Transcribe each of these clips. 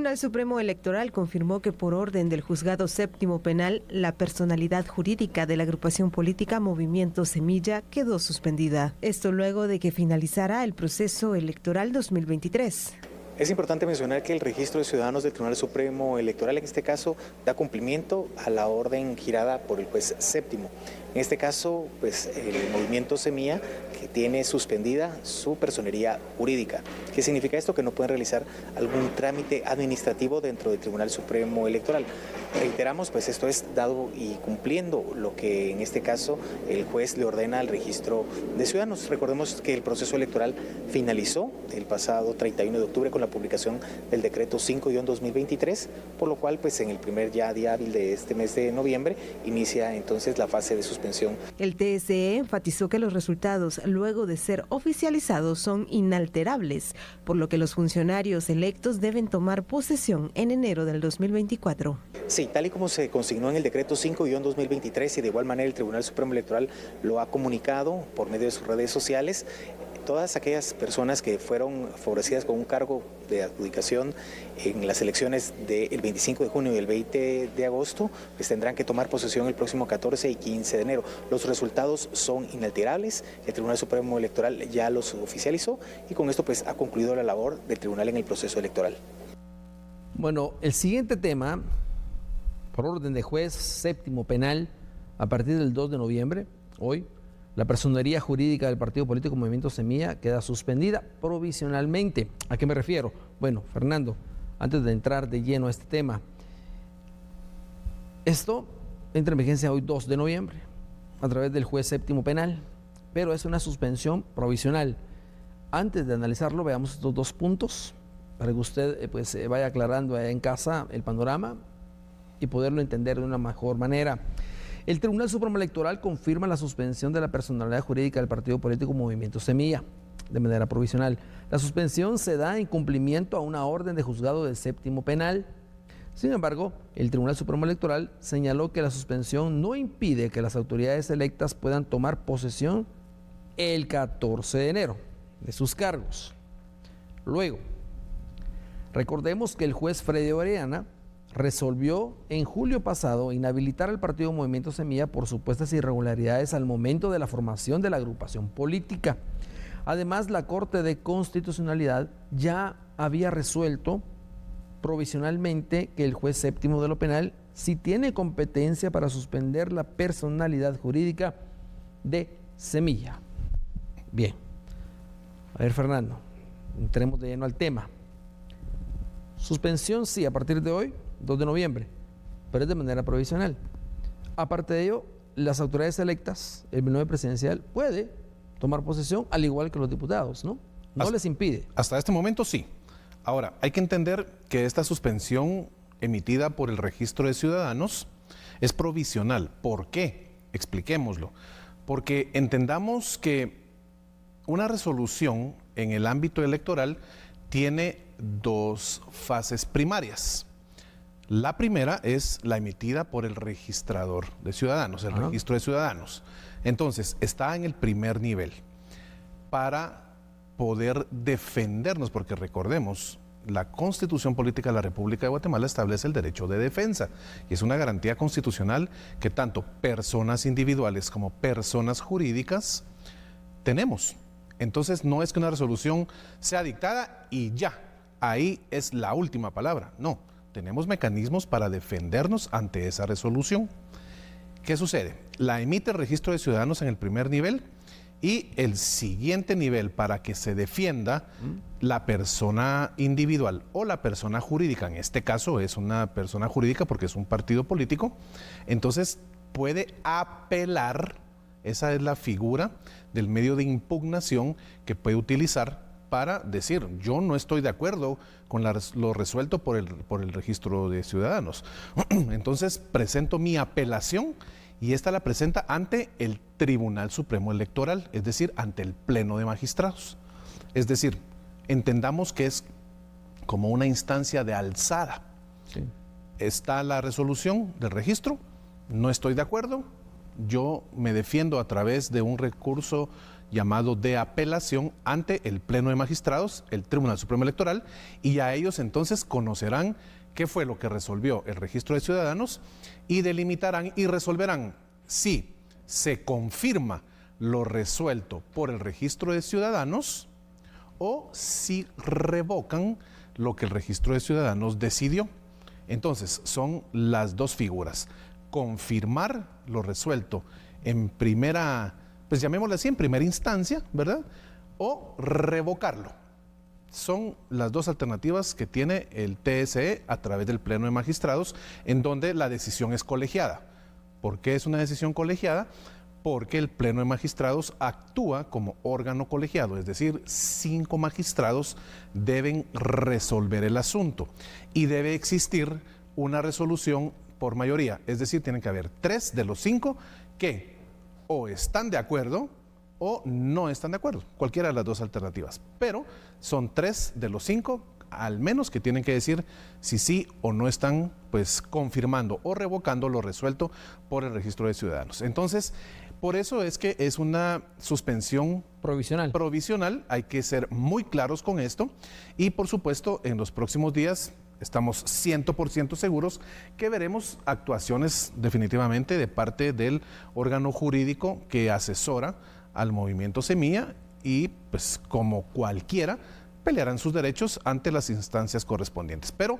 Tribunal Supremo Electoral confirmó que por orden del Juzgado Séptimo Penal, la personalidad jurídica de la agrupación política Movimiento Semilla quedó suspendida. Esto luego de que finalizara el proceso electoral 2023. Es importante mencionar que el registro de ciudadanos del Tribunal Supremo Electoral en este caso da cumplimiento a la orden girada por el juez séptimo. En este caso, pues el movimiento Semilla que tiene suspendida su personería jurídica. ¿Qué significa esto? Que no pueden realizar algún trámite administrativo dentro del Tribunal Supremo Electoral. Reiteramos, pues esto es dado y cumpliendo lo que en este caso el juez le ordena al registro de ciudadanos. Recordemos que el proceso electoral finalizó el pasado 31 de octubre con la publicación del decreto 5-2023, por lo cual pues en el primer día hábil de este mes de noviembre inicia entonces la fase de suspensión. El TSE enfatizó que los resultados luego de ser oficializados son inalterables, por lo que los funcionarios electos deben tomar posesión en enero del 2024. Sí, tal y como se consignó en el decreto 5-2023 y de igual manera el Tribunal Supremo Electoral lo ha comunicado por medio de sus redes sociales, todas aquellas personas que fueron favorecidas con un cargo de adjudicación en las elecciones del 25 de junio y el 20 de agosto, pues tendrán que tomar posesión el próximo 14 y 15 de enero. Los resultados son inalterables, el Tribunal Supremo Electoral ya los oficializó y con esto pues ha concluido la labor del tribunal en el proceso electoral. Bueno, el siguiente tema, por orden de juez séptimo penal, a partir del 2 de noviembre, hoy, la personería jurídica del partido político Movimiento Semilla queda suspendida provisionalmente. ¿A qué me refiero? Bueno, Fernando, antes de entrar de lleno a este tema, esto entra en vigencia hoy 2 de noviembre a través del juez séptimo penal, pero es una suspensión provisional. Antes de analizarlo, veamos estos dos puntos para que usted vaya aclarando allá en casa el panorama y poderlo entender de una mejor manera. El Tribunal Supremo Electoral confirma la suspensión de la personalidad jurídica del partido político Movimiento Semilla de manera provisional. La suspensión se da en cumplimiento a una orden de juzgado del séptimo penal. Sin embargo, el Tribunal Supremo Electoral señaló que la suspensión no impide que las autoridades electas puedan tomar posesión el 14 de enero de sus cargos. Luego, recordemos que el juez Freddy Orellana resolvió en julio pasado inhabilitar al partido Movimiento Semilla por supuestas irregularidades al momento de la formación de la agrupación política. Además, la Corte de Constitucionalidad ya había resuelto provisionalmente que el juez séptimo de lo penal sí tiene competencia para suspender la personalidad jurídica de Semilla. Bien. A ver, Fernando, entremos de lleno al tema. Suspensión sí, a partir de hoy, 2 de noviembre, pero es de manera provisional. Aparte de ello, las autoridades electas, el binomio presidencial puede tomar posesión al igual que los diputados, ¿no? No les impide. Hasta este momento sí. Ahora, hay que entender que esta suspensión emitida por el Registro de Ciudadanos es provisional. ¿Por qué? Expliquémoslo. Porque entendamos que una resolución en el ámbito electoral tiene dos fases primarias. La primera es la emitida por el registrador de ciudadanos, el registro de ciudadanos. Entonces, está en el primer nivel para poder defendernos, porque recordemos, la Constitución Política de la República de Guatemala establece el derecho de defensa y es una garantía constitucional que tanto personas individuales como personas jurídicas tenemos. Entonces, no es que una resolución sea dictada y ya, ahí es la última palabra, no. Tenemos mecanismos para defendernos ante esa resolución. ¿Qué sucede? La emite el Registro de Ciudadanos en el primer nivel y el siguiente nivel para que se defienda la persona individual o la persona jurídica, en este caso es una persona jurídica porque es un partido político, entonces puede apelar, esa es la figura del medio de impugnación que puede utilizar para decir, yo no estoy de acuerdo con lo resuelto por el Registro de Ciudadanos. Entonces presento mi apelación y esta la presenta ante el Tribunal Supremo Electoral, es decir, ante el Pleno de Magistrados. Es decir, entendamos que es como una instancia de alzada. Sí. Está la resolución del registro, no estoy de acuerdo, yo me defiendo a través de un recurso llamado de apelación ante el Pleno de Magistrados, el Tribunal Supremo Electoral, y a ellos entonces conocerán qué fue lo que resolvió el Registro de Ciudadanos y delimitarán y resolverán si se confirma lo resuelto por el Registro de Ciudadanos o si revocan lo que el Registro de Ciudadanos decidió. Entonces, son las dos figuras: confirmar lo resuelto en primera, pues llamémosle así, en primera instancia, ¿verdad? O revocarlo. Son las dos alternativas que tiene el TSE a través del Pleno de Magistrados, en donde la decisión es colegiada. ¿Por qué es una decisión colegiada? Porque el Pleno de Magistrados actúa como órgano colegiado, es decir, 5 magistrados deben resolver el asunto y debe existir una resolución por mayoría, es decir, tienen que haber 3 de los 5 que o están de acuerdo o no están de acuerdo, cualquiera de las dos alternativas, pero son 3 de los 5 al menos que tienen que decir si sí o no están pues confirmando o revocando lo resuelto por el Registro de Ciudadanos. Entonces, por eso es que es una suspensión provisional, hay que ser muy claros con esto y por supuesto en los próximos días estamos 100% seguros que veremos actuaciones definitivamente de parte del órgano jurídico que asesora al movimiento Semilla y pues como cualquiera pelearán sus derechos ante las instancias correspondientes. Pero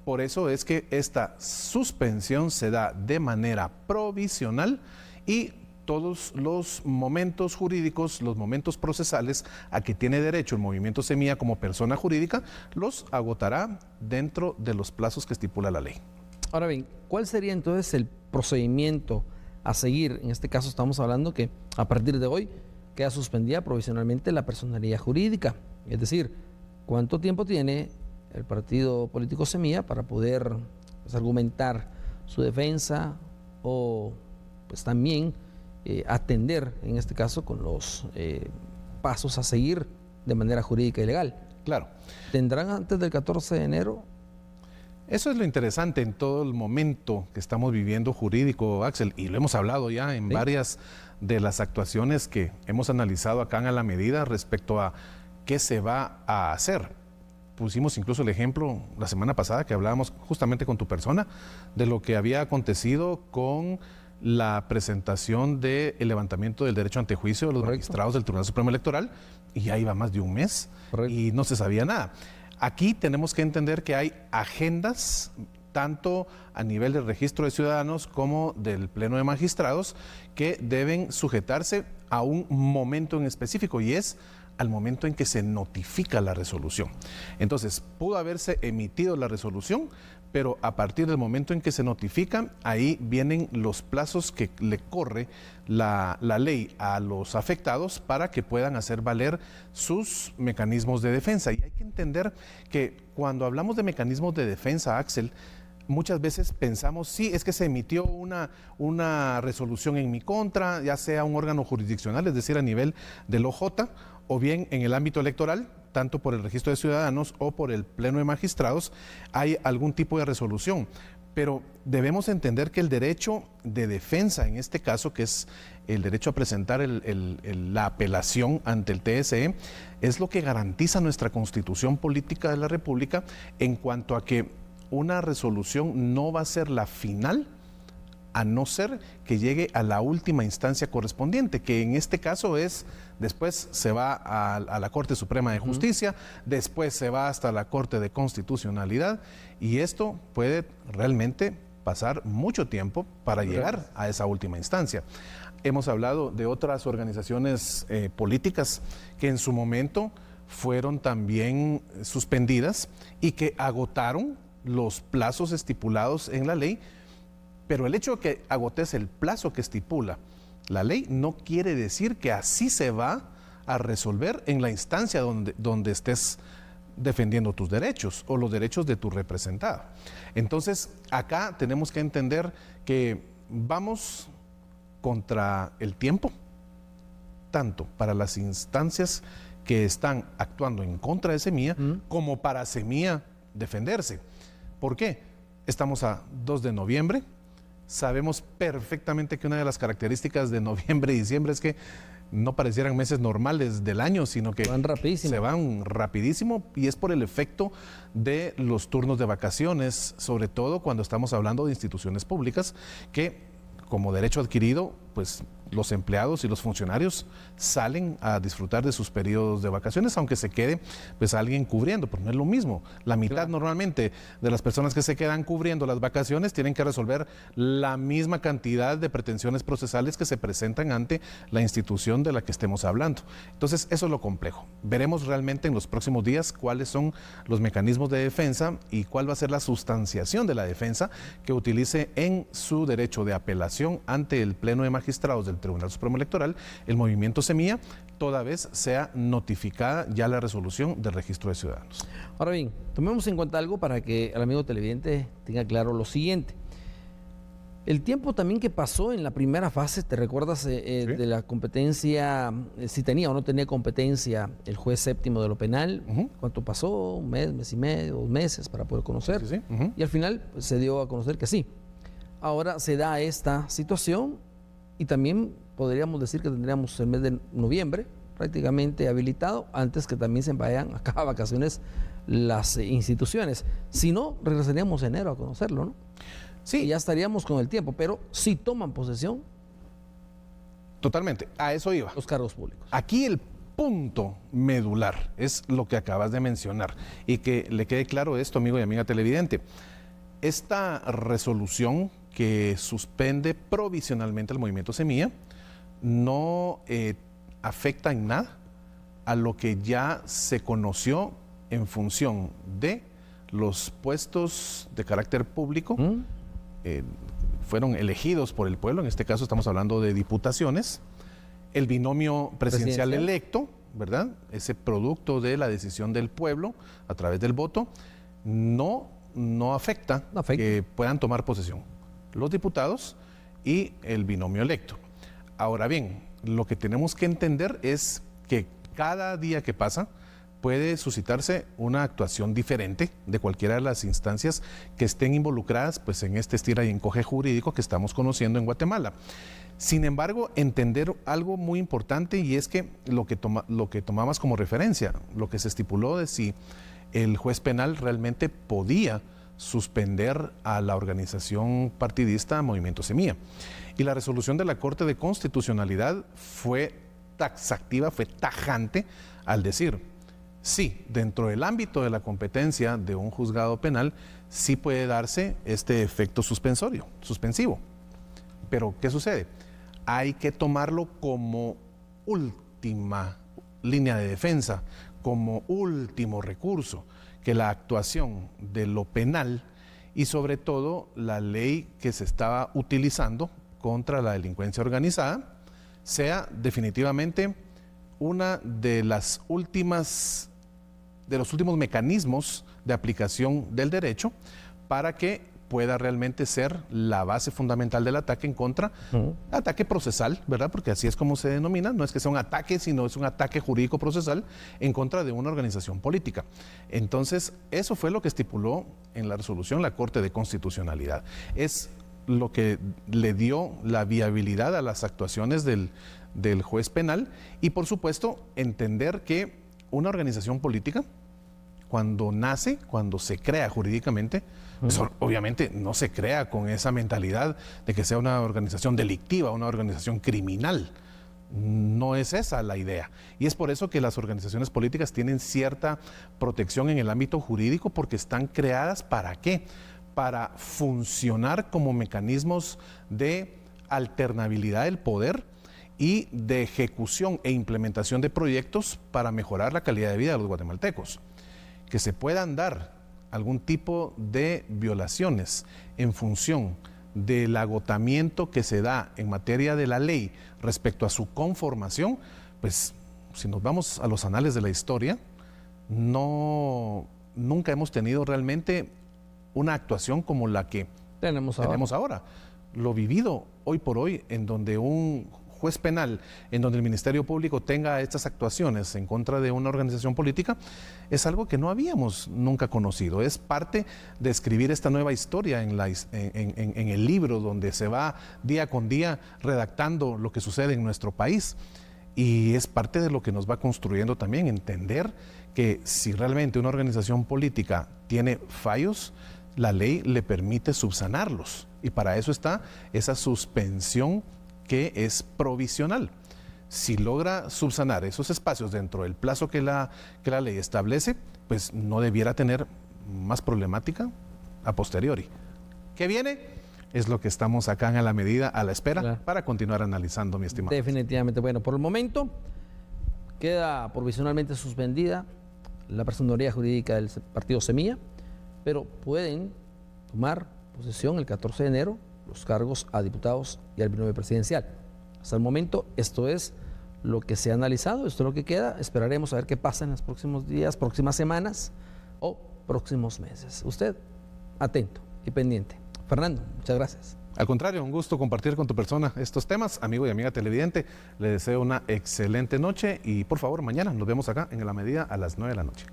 por eso es que esta suspensión se da de manera provisional y todos los momentos jurídicos, los momentos procesales a que tiene derecho el movimiento Semilla como persona jurídica, los agotará dentro de los plazos que estipula la ley. Ahora bien, ¿cuál sería entonces el procedimiento a seguir? En este caso estamos hablando que a partir de hoy queda suspendida provisionalmente la personalidad jurídica, es decir, ¿cuánto tiempo tiene el partido político Semilla para poder pues, argumentar su defensa o pues también atender, en este caso, con los pasos a seguir de manera jurídica y legal? Claro. ¿Tendrán antes del 14 de enero? Eso es lo interesante en todo el momento que estamos viviendo jurídico, Axel, y lo hemos hablado ya en varias de las actuaciones que hemos analizado acá en A la Medida respecto a qué se va a hacer. Pusimos incluso el ejemplo la semana pasada que hablábamos justamente con tu persona de lo que había acontecido con la presentación del levantamiento del derecho ante juicio de los magistrados del Tribunal Supremo Electoral y ya iba más de un mes y no se sabía nada. Aquí tenemos que entender que hay agendas tanto a nivel del Registro de Ciudadanos como del Pleno de Magistrados que deben sujetarse a un momento en específico y es al momento en que se notifica la resolución. Entonces, pudo haberse emitido la resolución, pero a partir del momento en que se notifica, ahí vienen los plazos que le corre la ley a los afectados para que puedan hacer valer sus mecanismos de defensa. Y hay que entender que cuando hablamos de mecanismos de defensa, Axel, muchas veces pensamos, sí, es que se emitió una resolución en mi contra, ya sea un órgano jurisdiccional, es decir, a nivel del OJ, o bien en el ámbito electoral, tanto por el Registro de Ciudadanos o por el Pleno de Magistrados, hay algún tipo de resolución. Pero debemos entender que el derecho de defensa, en este caso, que es el derecho a presentar la apelación ante el TSE, es lo que garantiza nuestra Constitución Política de la República en cuanto a que una resolución no va a ser la final a no ser que llegue a la última instancia correspondiente, que en este caso es, después se va a la Corte Suprema de Justicia, después se va hasta la Corte de Constitucionalidad, y esto puede realmente pasar mucho tiempo para llegar a esa última instancia. Hemos hablado de otras organizaciones políticas que en su momento fueron también suspendidas y que agotaron los plazos estipulados en la ley. Pero el hecho de que agotes el plazo que estipula la ley no quiere decir que así se va a resolver en la instancia donde estés defendiendo tus derechos o los derechos de tu representado. Entonces, acá tenemos que entender que vamos contra el tiempo, tanto para las instancias que están actuando en contra de Semilla, como para Semilla defenderse. ¿Por qué? Estamos a 2 de noviembre. Sabemos perfectamente que una de las características de noviembre y diciembre es que no parecieran meses normales del año, sino que van rapidísimo. se van rapidísimo, y es por el efecto de los turnos de vacaciones, sobre todo cuando estamos hablando de instituciones públicas que, como derecho adquirido, pues los empleados y los funcionarios salen a disfrutar de sus periodos de vacaciones, aunque se quede pues alguien cubriendo, pero no es lo mismo. La mitad normalmente de las personas que se quedan cubriendo las vacaciones tienen que resolver la misma cantidad de pretensiones procesales que se presentan ante la institución de la que estemos hablando. Entonces, eso es lo complejo. Veremos realmente en los próximos días cuáles son los mecanismos de defensa y cuál va a ser la sustanciación de la defensa que utilice en su derecho de apelación ante el Pleno de Magistrados del Tribunal Supremo Electoral el movimiento Semilla, toda vez sea notificada ya la resolución del registro de ciudadanos. Ahora bien, tomemos en cuenta algo para que el amigo televidente tenga claro lo siguiente. El tiempo también que pasó en la primera fase, ¿te recuerdas de la competencia, si tenía o no tenía competencia el juez séptimo de lo penal? ¿Cuánto pasó? ¿Un mes, mes y medio, 2 meses para poder conocer? Y al final pues, se dio a conocer que sí. Ahora se da esta situación y también podríamos decir que tendríamos el mes de noviembre prácticamente habilitado antes que también se vayan acá a vacaciones las instituciones. Si no, regresaríamos en enero a conocerlo, ¿no? Sí. Y ya estaríamos con el tiempo, pero si toman posesión. Totalmente, a eso iba. Los cargos públicos. Aquí el punto medular es lo que acabas de mencionar, y que le quede claro esto, amigo y amiga televidente. Esta resolución que suspende provisionalmente el movimiento Semilla no afecta en nada a lo que ya se conoció en función de los puestos de carácter público. Fueron elegidos por el pueblo, en este caso estamos hablando de diputaciones, el binomio presidencial electo, ¿verdad? Ese producto de la decisión del pueblo a través del voto, no afecta que puedan tomar posesión los diputados y el binomio electo. Ahora bien, lo que tenemos que entender es que cada día que pasa puede suscitarse una actuación diferente de cualquiera de las instancias que estén involucradas pues, en este estira y encoge jurídico que estamos conociendo en Guatemala. Sin embargo, entender algo muy importante, y es que lo que tomamos como referencia, lo que se estipuló de si el juez penal realmente podía suspender a la organización partidista Movimiento Semilla. Y la resolución de la Corte de Constitucionalidad fue taxativa, fue tajante al decir, sí, dentro del ámbito de la competencia de un juzgado penal, sí puede darse este efecto suspensivo. Pero, ¿qué sucede? Hay que tomarlo como última línea de defensa, como último recurso, que la actuación de lo penal y sobre todo la ley que se estaba utilizando contra la delincuencia organizada sea definitivamente una de los últimos mecanismos de aplicación del derecho para que pueda realmente ser la base fundamental del ataque en contra, ataque procesal, ¿verdad? Porque así es como se denomina, no es que sea un ataque, sino es un ataque jurídico procesal en contra de una organización política. Entonces, eso fue lo que estipuló en la resolución la Corte de Constitucionalidad. Es lo que le dio la viabilidad a las actuaciones del juez penal y, por supuesto, entender que una organización política, cuando nace, cuando se crea jurídicamente, pues obviamente no se crea con esa mentalidad de que sea una organización delictiva, una organización criminal. No es esa la idea. Y es por eso que las organizaciones políticas tienen cierta protección en el ámbito jurídico, porque están creadas ¿para qué? Para funcionar como mecanismos de alternabilidad del poder y de ejecución e implementación de proyectos para mejorar la calidad de vida de los guatemaltecos. Que se puedan dar algún tipo de violaciones en función del agotamiento que se da en materia de la ley respecto a su conformación, pues si nos vamos a los anales de la historia, nunca hemos tenido realmente una actuación como la que tenemos ahora. Lo vivido hoy por hoy, en donde un juez penal, en donde el Ministerio Público tenga estas actuaciones en contra de una organización política, es algo que no habíamos nunca conocido. Es parte de escribir esta nueva historia en el libro, donde se va día con día redactando lo que sucede en nuestro país. y es parte de lo que nos va construyendo también, entender que si realmente una organización política tiene fallos, la ley le permite subsanarlos, y para eso está esa suspensión que es provisional. Si logra subsanar esos espacios dentro del plazo que la ley establece, pues no debiera tener más problemática a posteriori. ¿Qué viene? Es lo que estamos acá en A la Medida, a la espera, claro, para continuar analizando, mi estimado. Definitivamente. Bueno, por el momento queda provisionalmente suspendida la personería jurídica del partido Semilla, pero pueden tomar posesión el 14 de enero los cargos a diputados y al binomio presidencial. Hasta el momento esto es lo que se ha analizado, esto es lo que queda. Esperaremos a ver qué pasa en los próximos días, próximas semanas o próximos meses. Usted atento y pendiente. Fernando, muchas gracias. Al contrario, un gusto compartir con tu persona estos temas. Amigo y amiga televidente, le deseo una excelente noche y por favor mañana nos vemos acá en A la Medida a las 9 de la noche.